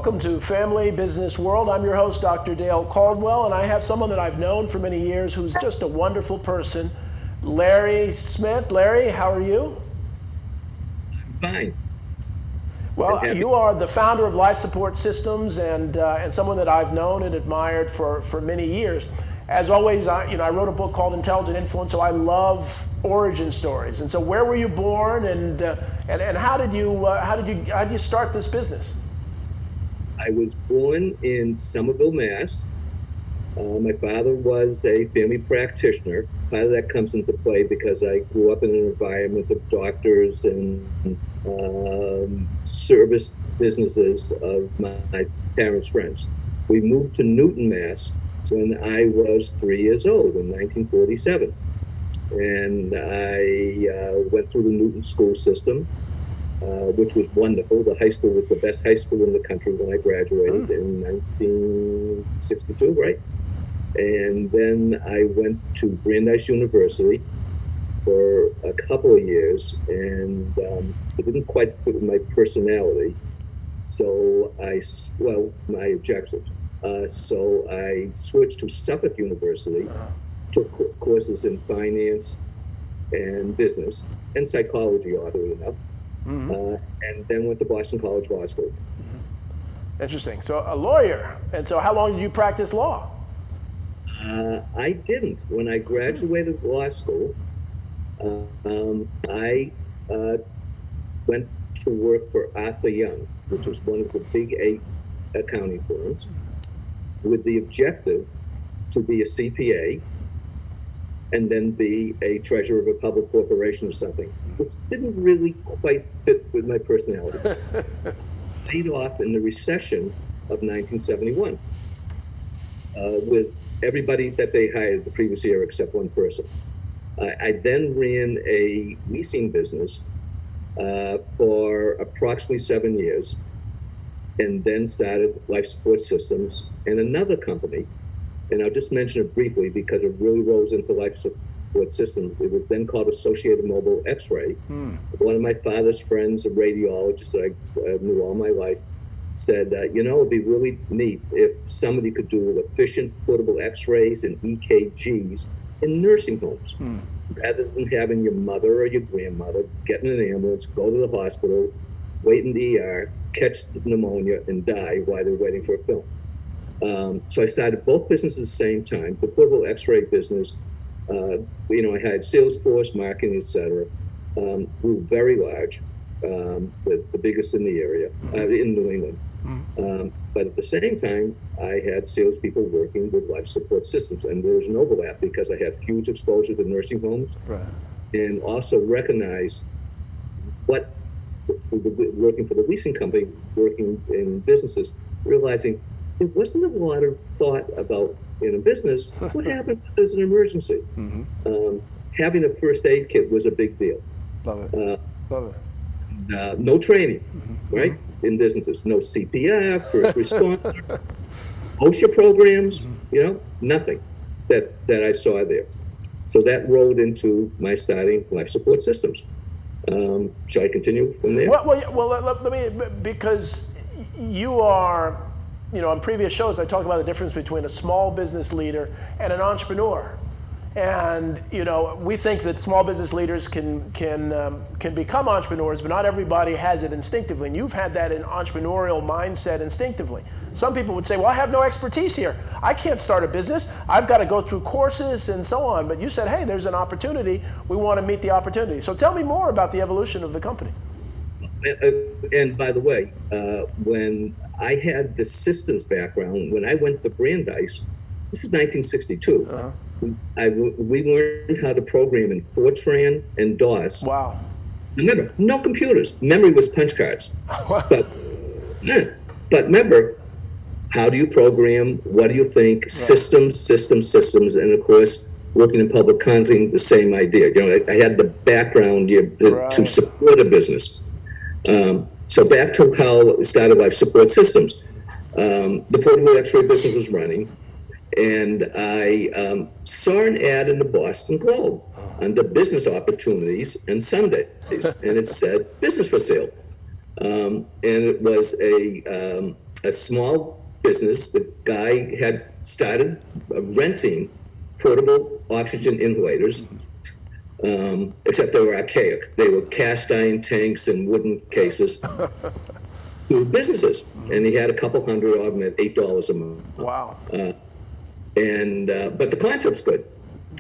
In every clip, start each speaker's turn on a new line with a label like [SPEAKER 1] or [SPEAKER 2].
[SPEAKER 1] Welcome to Family Business World. I'm your host, Dr. Dale Caldwell, and I have someone that I've known for many years who's just a wonderful person, Larry Smith. Larry, how are you?
[SPEAKER 2] Fine.
[SPEAKER 1] Well, you are the founder of Life Support Systems and someone that I've known and admired for many years. As always, I wrote a book called Intelligent Influence, so I love origin stories. And so, where were you born, and how did you start this business?
[SPEAKER 2] I was born in Somerville, Mass. My father was a family practitioner. Part of that comes into play because I grew up in an environment of doctors and service businesses of my parents' friends. We moved to Newton, Mass when I was 3 years old in 1947. And I went through the Newton school system, which was wonderful. The high school was the best high school in the country when I graduated in 1962, right? And then I went to Brandeis University for a couple of years, and it didn't quite fit with my personality. So my objectives. So I switched to Suffolk University, took courses in finance and business and psychology, oddly enough. And then went to Boston College Law School.
[SPEAKER 1] Interesting. So a lawyer. And so how long did you practice law?
[SPEAKER 2] I didn't. When I graduated law school, I went to work for Arthur Young, which was one of the big 8 accounting firms, with the objective to be a CPA and then be a treasurer of a public corporation or something, which didn't really quite fit with my personality. Paid off in the recession of 1971 with everybody that they hired the previous year except one person. I then ran a leasing business for approximately 7 years, and then started Life Support Systems and another company. And I'll just mention it briefly because it really rolls into Life Support Systems. It was then called Associated Mobile X-Ray. One of my father's friends, a radiologist that I knew all my life, said, it'd be really neat if somebody could do efficient portable X-rays and EKGs in nursing homes, rather than having your mother or your grandmother get in an ambulance, go to the hospital, wait in the ER, catch pneumonia, and die while they're waiting for a film. So I started both businesses at the same time. The portable X-ray business, I had sales force, marketing, etc. Grew very large, the biggest in the area, in New England. But at the same time, I had salespeople working with Life Support Systems, and there was an overlap because I had huge exposure to nursing homes, and also recognized what, working for the leasing company, working in businesses, realizing there wasn't a lot of thought about, in a business, what happens if there's an emergency? Having a first aid kit was a big deal.
[SPEAKER 1] Love it. Love it.
[SPEAKER 2] No training, right? In businesses, no CPR, first responder, OSHA programs, nothing that I saw there. So that rolled into my starting Life Support Systems. Shall I continue from there?
[SPEAKER 1] Well, let me, because you are, on previous shows, I talk about the difference between a small business leader and an entrepreneur. And we think that small business leaders can become entrepreneurs, but not everybody has it instinctively. And you've had that in entrepreneurial mindset instinctively. Some people would say, well, I have no expertise here. I can't start a business. I've got to go through courses and so on. But you said, hey, there's an opportunity. We want to meet the opportunity. So tell me more about the evolution of the company.
[SPEAKER 2] And by the way, when I had the systems background, when I went to Brandeis, this is 1962. We learned how to program in Fortran and DOS.
[SPEAKER 1] Wow.
[SPEAKER 2] Remember, no computers. Memory was punch cards. But remember, how do you program? What do you think? Systems. And of course, working in public accounting, the same idea. I had the background to support a business. So back to how it started Life Support Systems. The portable X-ray business was running. And I saw an ad in the Boston Globe under business opportunities and Sundays, and it said business for sale. And it was a a small business. The guy had started renting portable oxygen inhalators, except they were archaic. They were cast iron tanks and wooden cases to businesses. And he had a couple hundred of them at $8 a month.
[SPEAKER 1] Wow.
[SPEAKER 2] But the concept's good,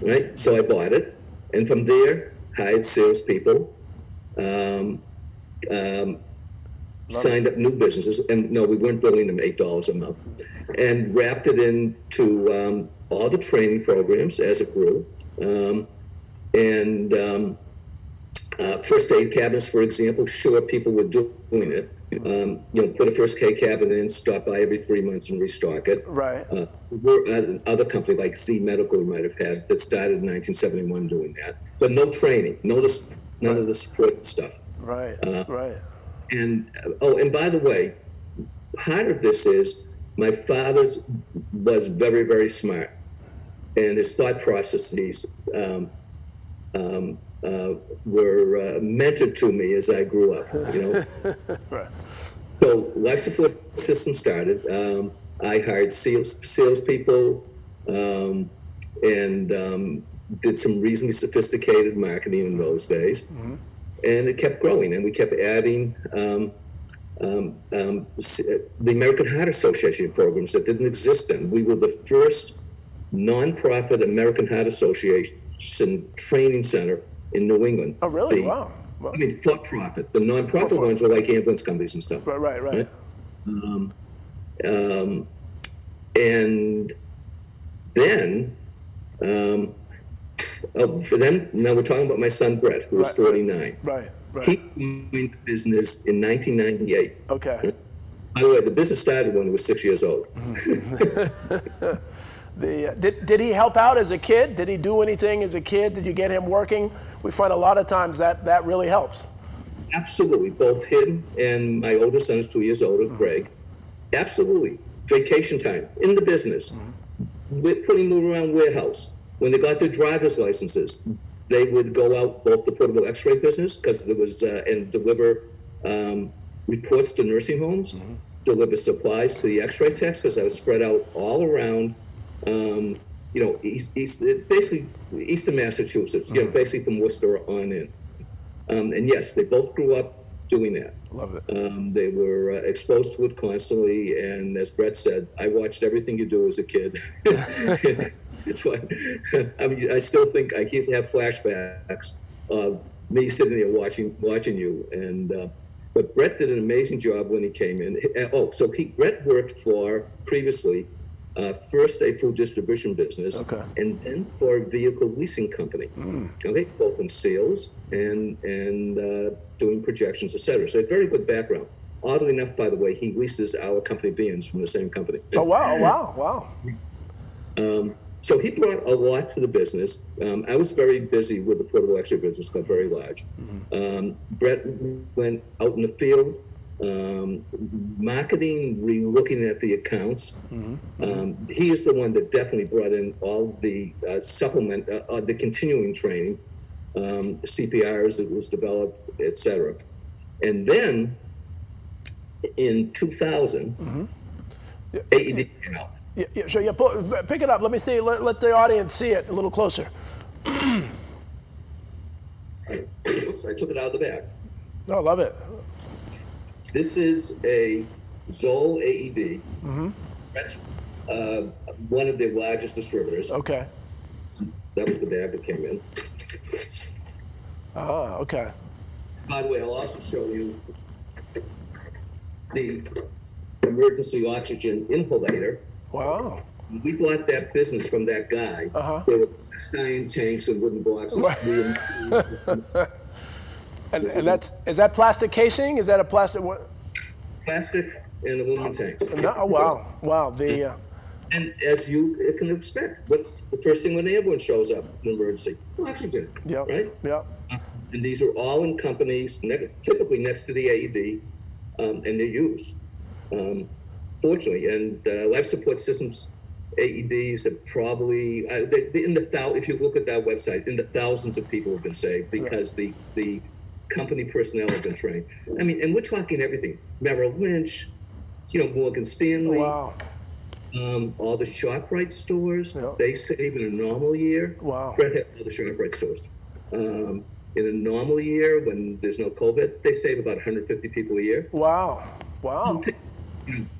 [SPEAKER 2] right? So I bought it, and from there, hired salespeople, signed up new businesses, and no, we weren't billing them $8 a month, and wrapped it into all the training programs as it grew, first aid cabinets, for example. Sure, people were doing it. Put a first aid cabinet in, stop by every 3 months and restock it.
[SPEAKER 1] Right.
[SPEAKER 2] We're at another company like Z Medical we might have had that started in 1971 doing that, but no training, none of the support stuff.
[SPEAKER 1] Right. Right.
[SPEAKER 2] And by the way, part of this is my father was very, very smart, and his thought processes were mentored to me as I grew up.
[SPEAKER 1] Right.
[SPEAKER 2] So life support system started. I hired salespeople and did some reasonably sophisticated marketing in those days. Mm-hmm. And it kept growing, and we kept adding the American Heart Association programs that didn't exist then. We were the first nonprofit American Heart Association training center in New England.
[SPEAKER 1] Oh, really? Wow.
[SPEAKER 2] I mean, for-profit. The nonprofit ones were like ambulance companies and stuff.
[SPEAKER 1] Right.
[SPEAKER 2] And then, now we're talking about my son Brett, who was 49.
[SPEAKER 1] Right.
[SPEAKER 2] He joined the business in 1998.
[SPEAKER 1] Okay.
[SPEAKER 2] By the way, the business started when he was 6 years old.
[SPEAKER 1] Did he help out as a kid? Did he do anything as a kid? Did you get him working? We find a lot of times that really helps.
[SPEAKER 2] Absolutely. Both him and my oldest son is 2 years older, Greg. Absolutely. Vacation time in the business. We're putting them around warehouse. When they got their driver's licenses, they would go out both the portable x-ray business, because there was, and deliver reports to nursing homes, deliver supplies to the x-ray techs, because I was spread out all around, basically eastern Massachusetts, basically from Worcester on in. And yes, they both grew up doing that.
[SPEAKER 1] Love it.
[SPEAKER 2] They were exposed to it constantly, and as Brett said, I watched everything you do as a kid. It's why, I still think I keep have flashbacks of me sitting there watching you. And but Brett did an amazing job when he came in. Brett worked for previously first a food distribution business,
[SPEAKER 1] okay,
[SPEAKER 2] and then for a vehicle leasing company. Okay, both in sales and doing projections, etc. So a very good background. Oddly enough, by the way, he leases our company vans from the same company.
[SPEAKER 1] Oh wow!
[SPEAKER 2] So he brought a lot to the business. I was very busy with the portable x-ray business, got very large. Brett went out in the field, marketing, re-looking at the accounts. He is the one that definitely brought in all the the continuing training, CPRs that was developed, etc. And then in 2000, AED came out.
[SPEAKER 1] Yeah, sure. Yeah, pick it up. Let me see. Let the audience see it a little closer.
[SPEAKER 2] Oops, I took it out of the bag.
[SPEAKER 1] No, love it.
[SPEAKER 2] This is a Zoll AED. That's one of their largest distributors.
[SPEAKER 1] Okay.
[SPEAKER 2] That was the bag that came in.
[SPEAKER 1] Ah, okay.
[SPEAKER 2] By the way, I'll also show you the emergency oxygen inhalator.
[SPEAKER 1] Wow.
[SPEAKER 2] We bought that business from that guy. There were iron tanks and wooden boxes.
[SPEAKER 1] And is that plastic casing? Is that a plastic what?
[SPEAKER 2] Plastic and aluminum tanks.
[SPEAKER 1] Oh wow.
[SPEAKER 2] And as you can expect, what's the first thing when an ambulance shows up in an emergency? Oxygen.
[SPEAKER 1] Yep.
[SPEAKER 2] Right?
[SPEAKER 1] Yeah.
[SPEAKER 2] And these are all in companies, typically next to the AED, and they're used. Fortunately, and life support systems AEDs have probably if you look at that website, in the thousands of people have been saved because the company personnel have been trained. I mean, and we're talking everything: Merrill Lynch, Morgan Stanley,
[SPEAKER 1] Wow.
[SPEAKER 2] All the ShopRite stores,
[SPEAKER 1] Yep.
[SPEAKER 2] they save in a normal year.
[SPEAKER 1] Wow.
[SPEAKER 2] Fred had all the ShopRite stores. In a normal year, when there's no COVID, they save about 150 people a year.
[SPEAKER 1] Wow. Wow.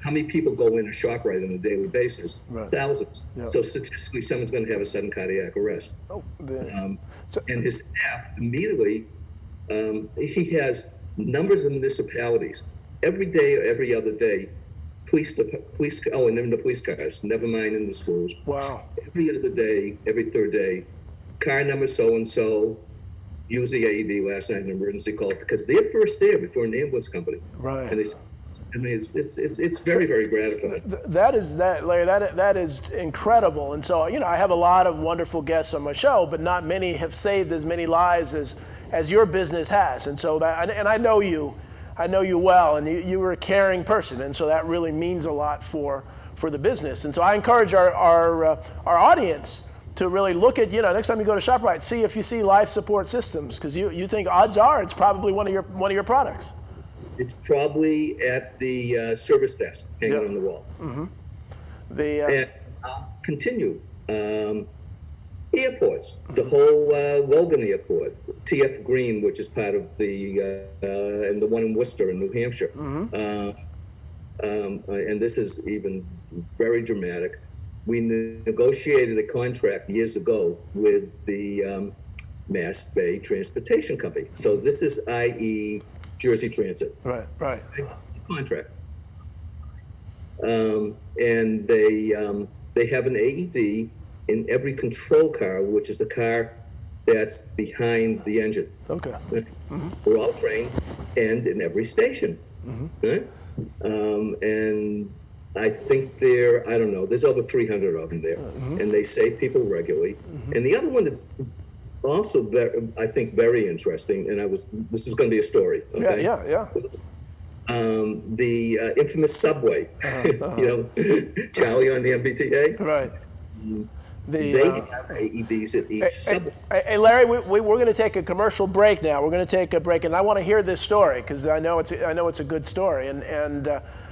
[SPEAKER 2] How many people go in a ShopRite on a daily basis?
[SPEAKER 1] Right.
[SPEAKER 2] Thousands.
[SPEAKER 1] Yep.
[SPEAKER 2] So statistically, someone's going to have a sudden cardiac arrest.
[SPEAKER 1] Oh,
[SPEAKER 2] And his staff immediately, he has numbers of municipalities. Every day or every other day, and then the police cars, never mind in the schools.
[SPEAKER 1] wow.
[SPEAKER 2] Every other day, every third day, car number so-and-so, use the AED last night in an emergency call, because they're first there before an ambulance company.
[SPEAKER 1] Right.
[SPEAKER 2] And it's very, very gratifying.
[SPEAKER 1] Larry, that is incredible. And so, I have a lot of wonderful guests on my show, but not many have saved as many lives as your business has. And so and I know you well, and you were a caring person, and so that really means a lot for the business. And so I encourage our audience to really look at, next time you go to ShopRite, see if you see life support systems, because you think odds are it's probably one of your products.
[SPEAKER 2] It's probably at the service desk hanging on the wall.
[SPEAKER 1] Mm-hmm.
[SPEAKER 2] And I'll continue. Airports, the whole Logan Airport, TF Green, which is part of and the one in Worcester in New Hampshire.
[SPEAKER 1] Mm-hmm.
[SPEAKER 2] And this is even very dramatic. We negotiated a contract years ago with the Mass Bay Transportation Company. So this is i.e. Jersey Transit.
[SPEAKER 1] Right.
[SPEAKER 2] Contract. And they have an AED in every control car, which is the car that's behind the engine.
[SPEAKER 1] Okay.
[SPEAKER 2] Mm-hmm. We're all trained, and in every station. Mm-hmm. Right? And I think there's over 300 of them there, and they save people regularly. Mm-hmm. And the other one that's also, I think, very interesting, and this is going to be a story. Okay?
[SPEAKER 1] Yeah.
[SPEAKER 2] The infamous subway, Charlie on the MBTA.
[SPEAKER 1] Right.
[SPEAKER 2] They have AEDs at each subway.
[SPEAKER 1] Hey, Larry, we're going to take a commercial break now. We're going to take a break, and I want to hear this story because I know it's a good story, and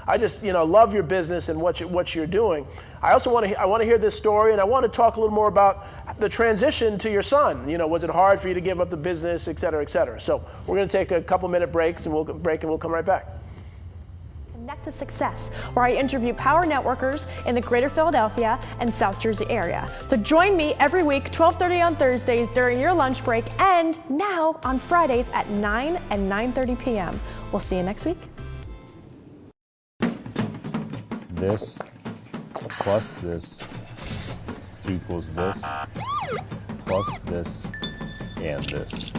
[SPEAKER 1] I just love your business and what you're doing. I also want to hear this story, and I want to talk a little more about the transition to your son. Was it hard for you to give up the business, et cetera, et cetera? So we're going to take a couple minute breaks, and we'll come right back.
[SPEAKER 3] Connect to Success, where I interview power networkers in the greater Philadelphia and South Jersey area. So join me every week, 12:30 on Thursdays during your lunch break, and now on Fridays at 9 and 9:30 p.m. We'll see you next week.
[SPEAKER 4] This plus this equals this plus this and this.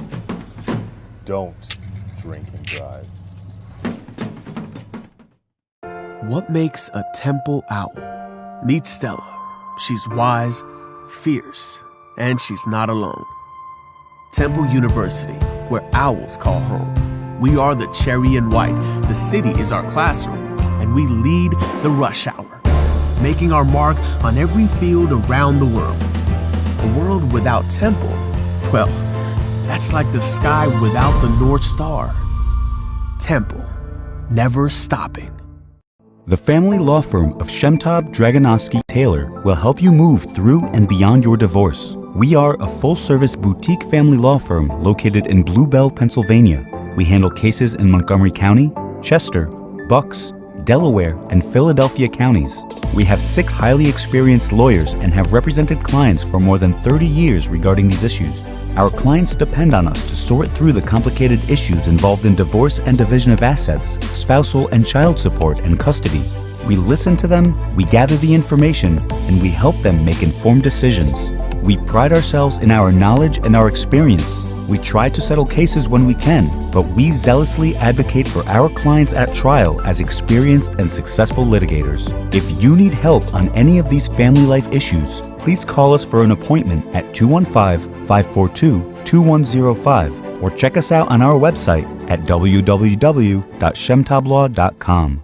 [SPEAKER 4] Don't drink and drive.
[SPEAKER 5] What makes a temple owl? Meet Stella. She's wise, fierce, and she's not alone. Temple University, where owls call home. We are the cherry and white. The city is our classroom, and we lead the rush hour, making our mark on every field around the world. A world without Temple, well, that's like the sky without the North Star. Temple, never stopping.
[SPEAKER 6] The family law firm of Shemtab Dragonovsky Taylor will help you move through and beyond your divorce. We are a full-service boutique family law firm located in Blue Bell, Pennsylvania. We handle cases in Montgomery County, Chester, Bucks, Delaware, and Philadelphia counties. We have 6 highly experienced lawyers and have represented clients for more than 30 years regarding these issues. Our clients depend on us to sort through the complicated issues involved in divorce and division of assets, spousal and child support, and custody. We listen to them, we gather the information, and we help them make informed decisions. We pride ourselves in our knowledge and our experience. We try to settle cases when we can, but we zealously advocate for our clients at trial as experienced and successful litigators. If you need help on any of these family life issues, please call us for an appointment at 215-542-2105 or check us out on our website at www.shemtablaw.com.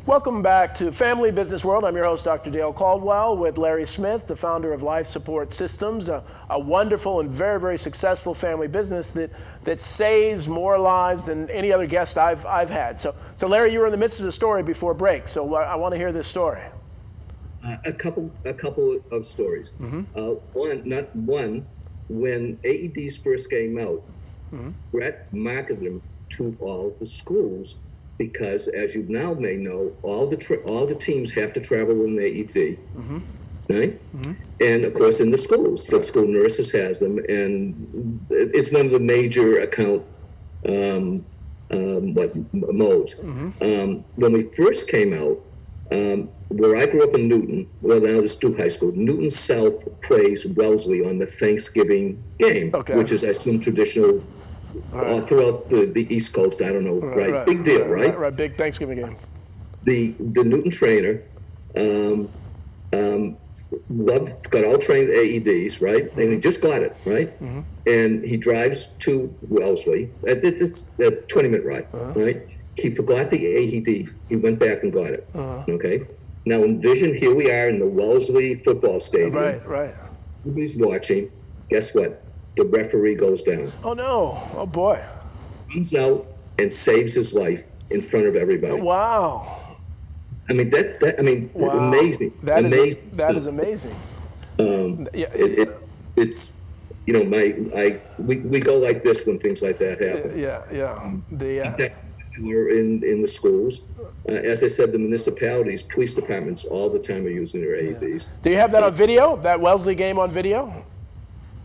[SPEAKER 1] Welcome back to Family Business World. I'm your host, Dr. Dale Caldwell, with Larry Smith, the founder of Life Support Systems, a wonderful and very, very successful family business that saves more lives than any other guest I've had. So Larry, you were in the midst of the story before break, so I want to hear this story.
[SPEAKER 2] A couple of stories. One, when AEDs first came out, Brett marketed them to all the schools because, as you now may know, all the teams have to travel with an AED, right? And of course, in the schools, the school nurses has them, and it's one of the major account modes. When we first came out, where I grew up in Newton, well, now it's Duke High School, Newton South plays Wellesley on the Thanksgiving game, which is, I assume, traditional throughout the East Coast. I don't know, right? Big deal, right?
[SPEAKER 1] Right, big Thanksgiving game.
[SPEAKER 2] The Newton trainer got all trained AEDs, right? And he just got it, right? And he drives to Wellesley. It's a 20-minute ride, right? He forgot the AED. He went back and got it. Okay. Now envision, here we are in the Wellesley football stadium.
[SPEAKER 1] Right.
[SPEAKER 2] Everybody's watching. Guess what? The referee goes down.
[SPEAKER 1] Oh no! Oh boy!
[SPEAKER 2] Comes out and saves his life in front of everybody.
[SPEAKER 1] Wow!
[SPEAKER 2] I mean
[SPEAKER 1] wow.
[SPEAKER 2] Amazing.
[SPEAKER 1] That is amazing.
[SPEAKER 2] It's we go like this when things like that happen. We're in the schools. As I said, the municipalities, police departments, all the time are using their AEDs.
[SPEAKER 1] Do you have that on video? That Wellesley game on video?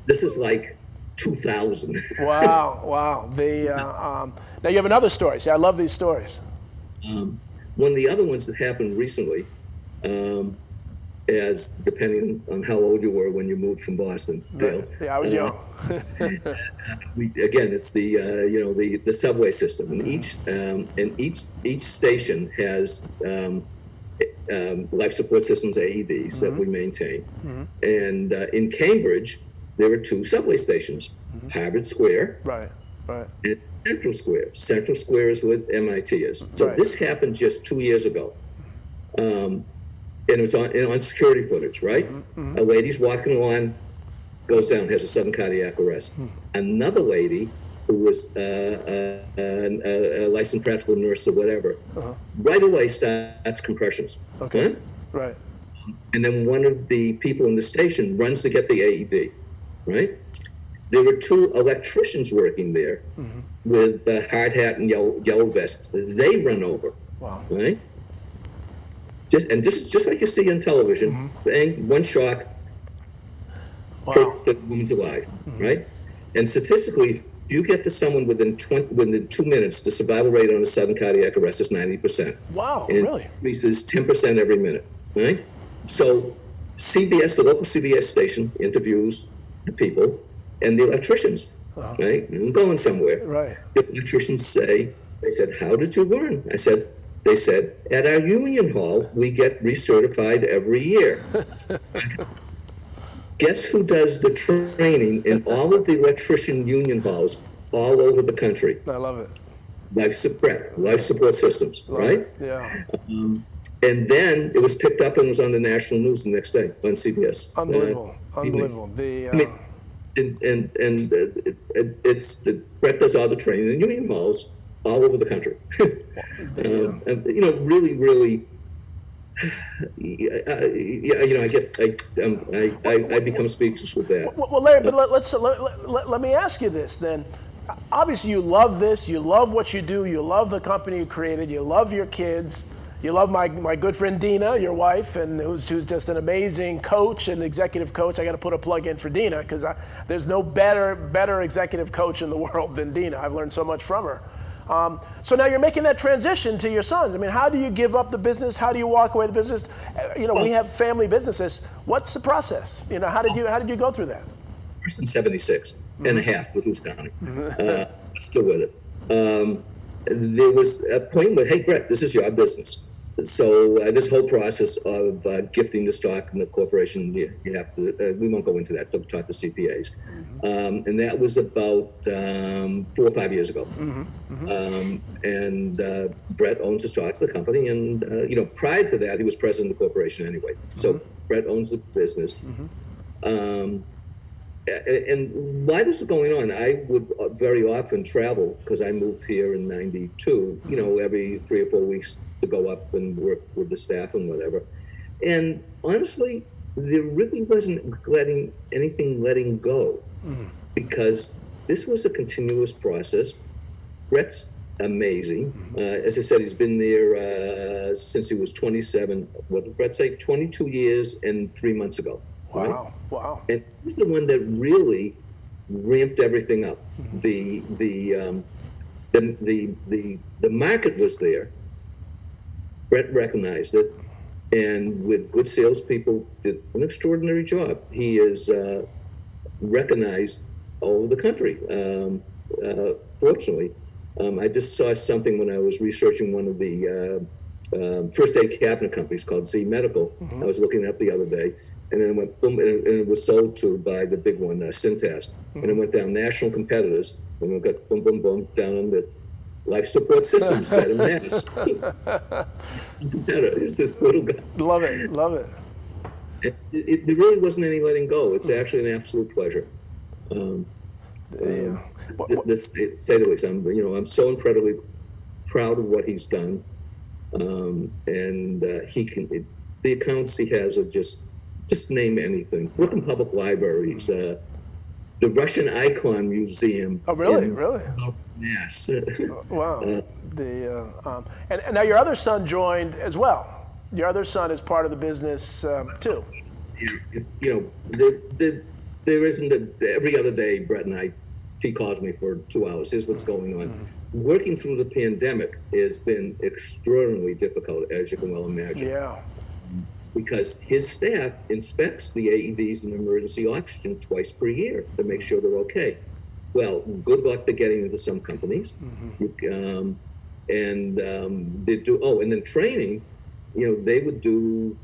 [SPEAKER 2] This is like 2000.
[SPEAKER 1] Wow. Now you have another story. See, I love these stories.
[SPEAKER 2] One of the other ones that happened recently, as depending on how old you were when you moved from Boston, Dale.
[SPEAKER 1] Yeah, I was young.
[SPEAKER 2] It's the subway system, and each station has life support systems AEDs that we maintain. And in Cambridge, there are two subway stations, Harvard Square, and Central Square. Central Square is what MIT is. So this happened just 2 years ago. And it was on security footage, right? A lady's walking along, goes down, has a sudden cardiac arrest. Another lady who was a licensed practical nurse or whatever, right away starts compressions.
[SPEAKER 1] Okay. Right.
[SPEAKER 2] And then one of the people in the station runs to get the AED, right? There were two electricians working there with a hard hat and yellow vest. They run over, right? Just like you see on television, bang, one shock, the woman's alive, right? And statistically, if you get to someone within 2 minutes, the survival rate on a sudden cardiac arrest is 90%.
[SPEAKER 1] Wow,
[SPEAKER 2] and
[SPEAKER 1] really?
[SPEAKER 2] It increases 10% every minute, right? So CBS, the local CBS station, interviews the people and the electricians, right? I'm going somewhere.
[SPEAKER 1] Right.
[SPEAKER 2] The electricians they said, how did you learn? They said, at our union hall, we get recertified every year. Guess who does the training in all of the electrician union halls all over the country?
[SPEAKER 1] I love it.
[SPEAKER 2] Life support systems, right?
[SPEAKER 1] Yeah.
[SPEAKER 2] And then it was picked up and was on the national news the next day on CBS.
[SPEAKER 1] Unbelievable.
[SPEAKER 2] Brett does all the training in union halls all over the country. And, really, I become speechless with that.
[SPEAKER 1] Well, Larry, but let me ask you this then. Obviously, you love this. You love what you do. You love the company you created. You love your kids. You love my good friend Dina, your wife, and who's just an amazing coach and executive coach. I got to put a plug in for Dina because there's no better executive coach in the world than Dina. I've learned so much from her. So now you're making that transition to your sons. I mean, how do you give up the business? How do you walk away the business? We have family businesses. What's the process? How did you go through that?
[SPEAKER 2] First in 76 and a half with who's counting. Still with it. There was a point where, hey, Brett, this is your business. So this whole process of gifting the stock in the corporation, you have to, we won't go into that, don't talk to CPAs. And that was about 4 or 5 years ago. And Brett owns the stock of the company, and prior to that, he was president of the corporation anyway. So Brett owns the business. And why this is going on, I would very often travel, because I moved here in '92, every 3 or 4 weeks to go up and work with the staff and whatever. And honestly, there really wasn't letting go, because this was a continuous process. Brett's amazing. As I said, he's been there since he was 27. What did Brett say? 22 years and 3 months ago.
[SPEAKER 1] Wow,
[SPEAKER 2] right?
[SPEAKER 1] wow.
[SPEAKER 2] And he's the one that really ramped everything up. The market was there. Brett recognized it, and with good salespeople, did an extraordinary job. He is recognized all over the country. Fortunately, I just saw something when I was researching one of the first aid cabinet companies called Z Medical. I was looking it up the other day, and then it went boom, and it was sold to by the big one, Cintas, and it went down national competitors, and it got boom, boom, boom down on the life support systems guy in Mass. It's this little guy.
[SPEAKER 1] Love it, love it.
[SPEAKER 2] There really wasn't any letting go. It's actually an absolute pleasure. Say the least. I'm so incredibly proud of what he's done, and he can. The accounts he has are just name anything. Brooklyn Public Libraries, the Russian Icon Museum.
[SPEAKER 1] Oh, really? Really?
[SPEAKER 2] Yes.
[SPEAKER 1] Wow. And now your other son joined as well. Your other son is part of the business too.
[SPEAKER 2] There isn't every other day, Brett and he calls me for 2 hours. Here's what's going on. Working through the pandemic has been extraordinarily difficult, as you can well imagine.
[SPEAKER 1] Yeah.
[SPEAKER 2] Because his staff inspects the AEDs and emergency oxygen twice per year to make sure they're okay. Well, good luck to getting into some companies. And they do, and then training, they would do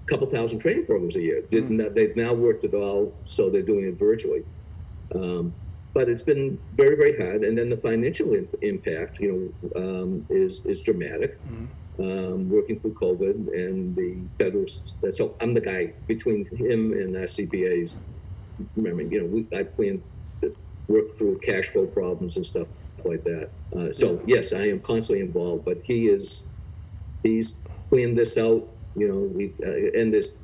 [SPEAKER 2] a couple thousand training programs a year. They've now worked it all, so they're doing it virtually. But it's been very, very hard. And then the financial impact, is dramatic. Working through COVID and the federal, so I'm the guy between him and CPAs. Remember, I plan to work through cash flow problems and stuff like that. So yes, I am constantly involved, but he's planned this out. And there's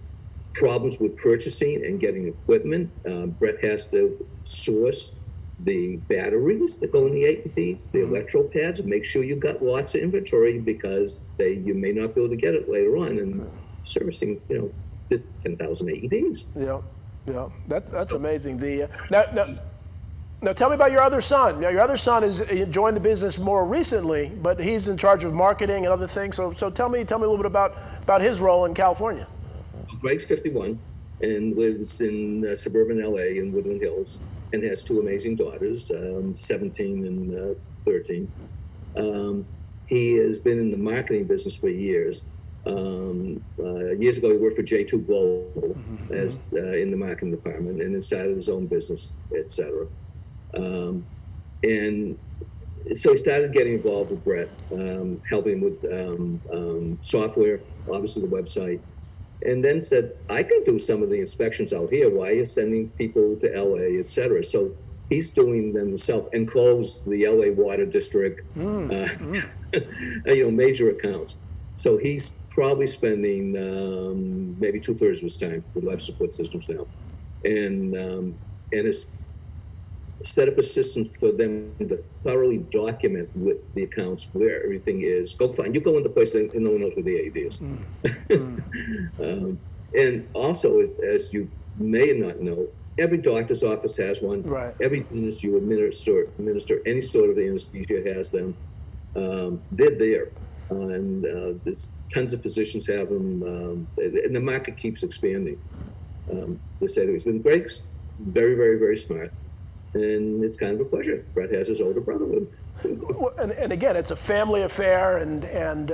[SPEAKER 2] problems with purchasing and getting equipment. Brett has to source the batteries that go in the AEDs, the electro pads, and make sure you got lots of inventory, because you may not be able to get it later on. And servicing, this 10,000 AEDs.
[SPEAKER 1] Yeah, that's amazing. Now tell me about your other son. Now your other son has joined the business more recently, but he's in charge of marketing and other things. So tell me a little bit about his role in California.
[SPEAKER 2] Greg's 51 and lives in suburban LA in Woodland Hills, and has 2 amazing daughters, 17 and 13. He has been in the marketing business for years. Years ago, he worked for J2 Global as in the marketing department, and then started his own business, etc. And so he started getting involved with Brett, helping with software, obviously the website, and then said, I can do some of the inspections out here. Why are you sending people to LA, et cetera? So he's doing them himself, and closed the LA Water District, major accounts. So he's probably spending maybe 2/3 of his time with life support systems now, and has set up a system for them to thoroughly document with the accounts where everything is. You go into place and no one knows where the AED is. And also, as you may not know, every doctor's office has one.
[SPEAKER 1] Right.
[SPEAKER 2] Every business you administer any sort of anesthesia has them. They're there. And there's tons of physicians have them, and the market keeps expanding. He's been great, very, very, very smart, and it's kind of a pleasure. Brett has his older brother with him.
[SPEAKER 1] And again, it's a family affair, and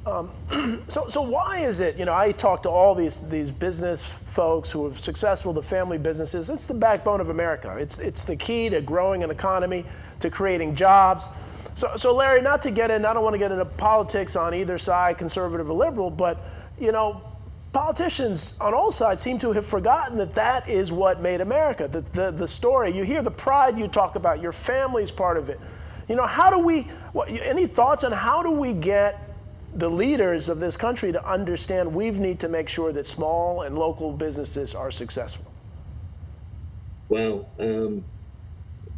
[SPEAKER 1] So why is it, I talk to all these business folks who are successful, the family businesses. It's the backbone of America. It's the key to growing an economy, to creating jobs. So Larry, I don't want to get into politics on either side, conservative or liberal, but politicians on all sides seem to have forgotten that is what made America. The story, you hear the pride you talk about, your family's part of it. Any thoughts on how do we get the leaders of this country to understand we need to make sure that small and local businesses are successful?
[SPEAKER 2] Well,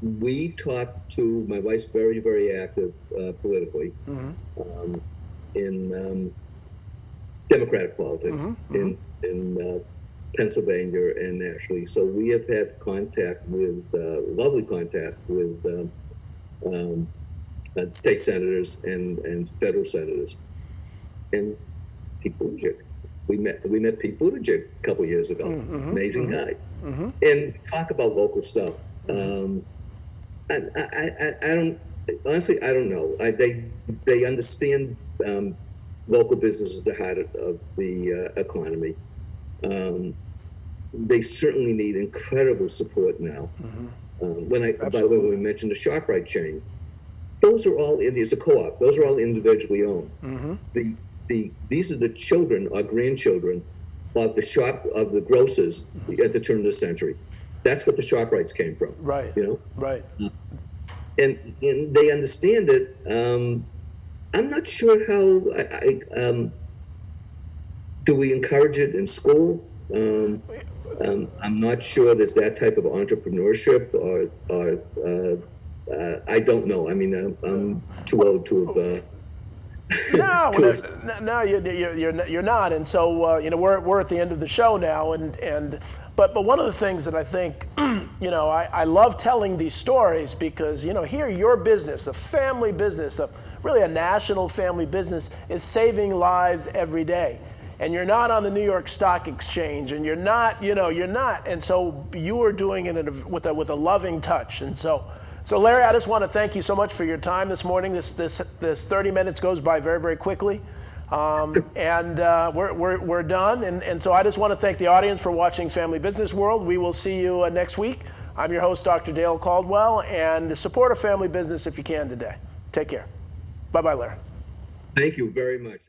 [SPEAKER 2] we talked to, my wife's very, very active politically in Democratic politics in Pennsylvania and nationally. So we have had contact with, lovely contact with state senators and federal senators. And Pete Buttigieg. We met Pete Buttigieg a couple of years ago. Amazing guy. And talk about local stuff. I don't, honestly, I don't know. They understand local business is the heart of the economy. They certainly need incredible support now. By the way, when we mentioned the ShopRite chain, those are all, it's a co-op, those are all individually owned. These are the children or grandchildren of the grocers at the turn of the century. That's what the ShopRites came from.
[SPEAKER 1] Right. Right.
[SPEAKER 2] And they understand it. I'm not sure how. Do we encourage it in school? I'm not sure there's that type of entrepreneurship, or I don't know. I mean, I'm too old to have.
[SPEAKER 1] No, you're not, and so we're at the end of the show now, but one of the things that I think, I love telling these stories because here your business, the family business, really a national family business, is saving lives every day, and you're not on the New York Stock Exchange, and you're not, and so you are doing it with a loving touch, and so. So Larry, I just want to thank you so much for your time this morning. This 30 minutes goes by very, very quickly, and we're done. And so I just want to thank the audience for watching Family Business World. We will see you next week. I'm your host, Dr. Dale Caldwell, and support a family business if you can today. Take care. Bye-bye, Larry.
[SPEAKER 2] Thank you very much.